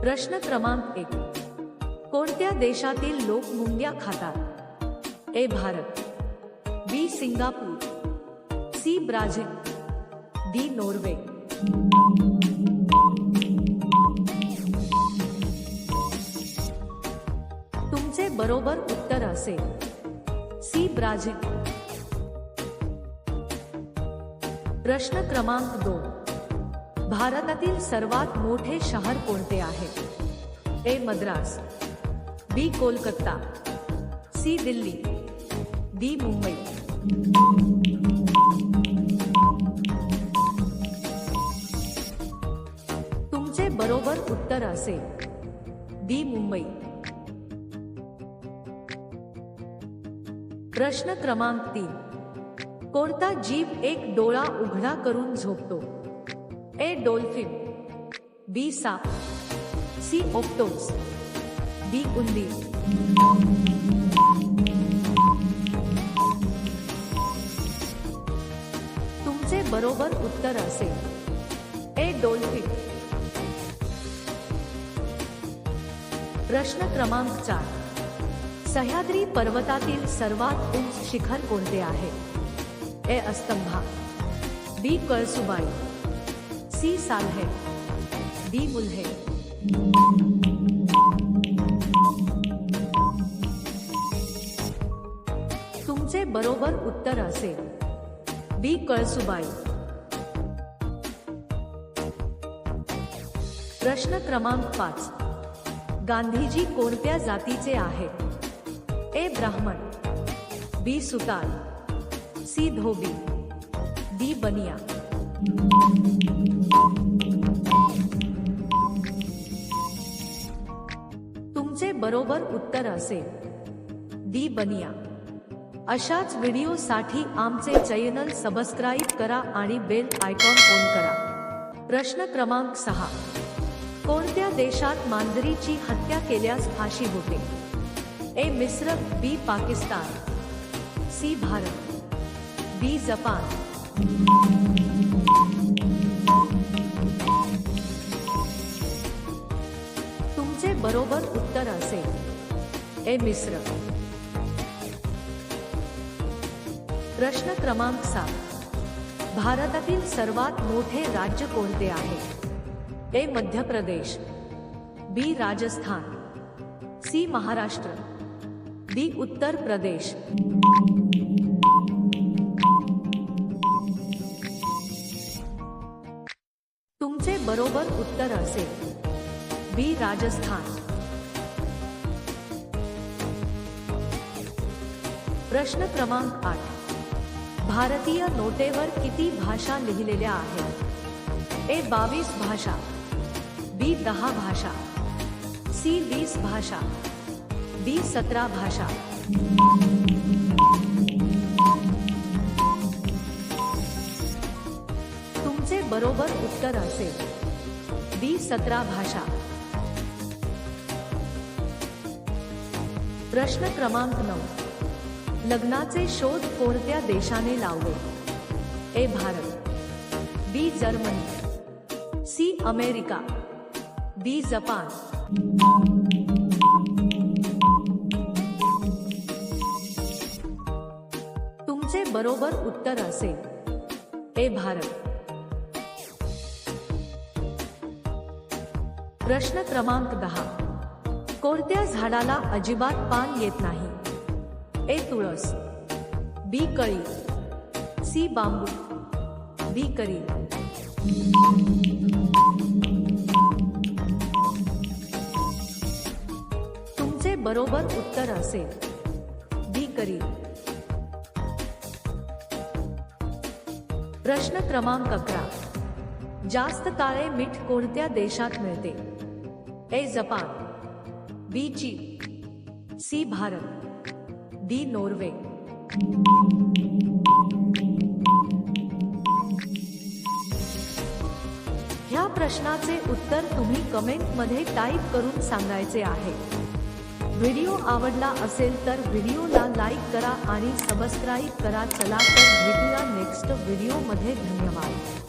प्रश्न क्रमांक 1. कोणत्या देशातील लोक मुंग्या खातात? A Bharat, B Singapore, C Brazil, D Norway. तुमचे बरोबर उत्तर असेल सी ब्राझील. प्रश्न क्रमांक 2. भारतातील सर्वात मोठे शहर कोणते आहे? ए मद्रास, बी कोलकाता, सी दिल्ली, डी मुंबई. तुमचे बरोबर उत्तर असेल डी मुंबई. प्रश्न क्रमांक 3. कोणता जीव एक डोळा उघडा करून झोपतो? ए डॉल्फिन, बी साप, सी ऑक्टोपस, डी उंदीर. तुमचे बरोबर उत्तर असेल ए डॉल्फिन. प्रश्न क्रमांक 4. सह्याद्री पर्वतातील सर्वात उंच शिखर कोणते आहे? ए अस्तंभा, बी कळसुबाई, सी सालहे, डी बुलहे. तुमचे बरोबर उत्तर असेल बी कळसुबाई. प्रश्न क्रमांक 5. गांधीजी कोणत्या जातीचे आहेत? ए ब्राह्मण, बी सुतार, सी धोबी, डी बनिया. तुमचे बरोबर उत्तर असेल डी बनिया. अशाच व्हिडिओसाठी आमचे चॅनल सबस्क्राईब करा आणि बेल आयकॉन ऑन करा. प्रश्न क्रमांक 6. कोणत्या देशात मांजरीची हत्या केल्यास फाशी होते? ए मिस्र, B Pakistan, C Bharat, D Japan. तुमचे बरोबर उत्तर असेल ए मिस्र. प्रश्न क्रमांक 7. भारतातील सर्वात मोठे राज्य कोणते आहे? ए मध्य प्रदेश, बी राजस्थान, सी महाराष्ट्र, डी उत्तर प्रदेश. तुमचे बरोबर उत्तर असेल बी राजस्थान. प्रश्न क्रमांक 8. भारतीय नोटेवर किती भाषा लिहिलेल्या आहेत? ए 22 भाषा, बी 10 भाषा, सी 20 भाषा, डी 17 भाषा. तुमचे बरोबर उत्तर असेल बी 17 भाषा. प्रश्न क्रमांक 9. लग्नाचे शोध कोणत्या देशाने लावले? A Bharat, B Germany, C America, D Japan. तुमचे बरोबर उत्तर असेल ए भारत. प्रश्न क्रमांक 10. कोणत्या झाडाला अजिबात पान येत नाही? ए तुळस, बी कळी, सी बांबू, डी करी. तुमचे बरोबर उत्तर असेल डी करी. प्रश्न क्रमांक 11. जास्त काळे मीठ कोणत्या देशात मिळते? ए जपान, बी चीन, सी भारत, डी नॉर्वे. ह्या प्रश्नाचे उत्तर तुम्ही कमेंट मध्ये टाईप करून सांगायचे आहे. व्हिडिओ आवडला असेल तर व्हिडिओला लाईक करा आणि सबस्क्राईब करा. चला तर भेटूया नेक्स्ट व्हिडिओ मध्ये. धन्यवाद.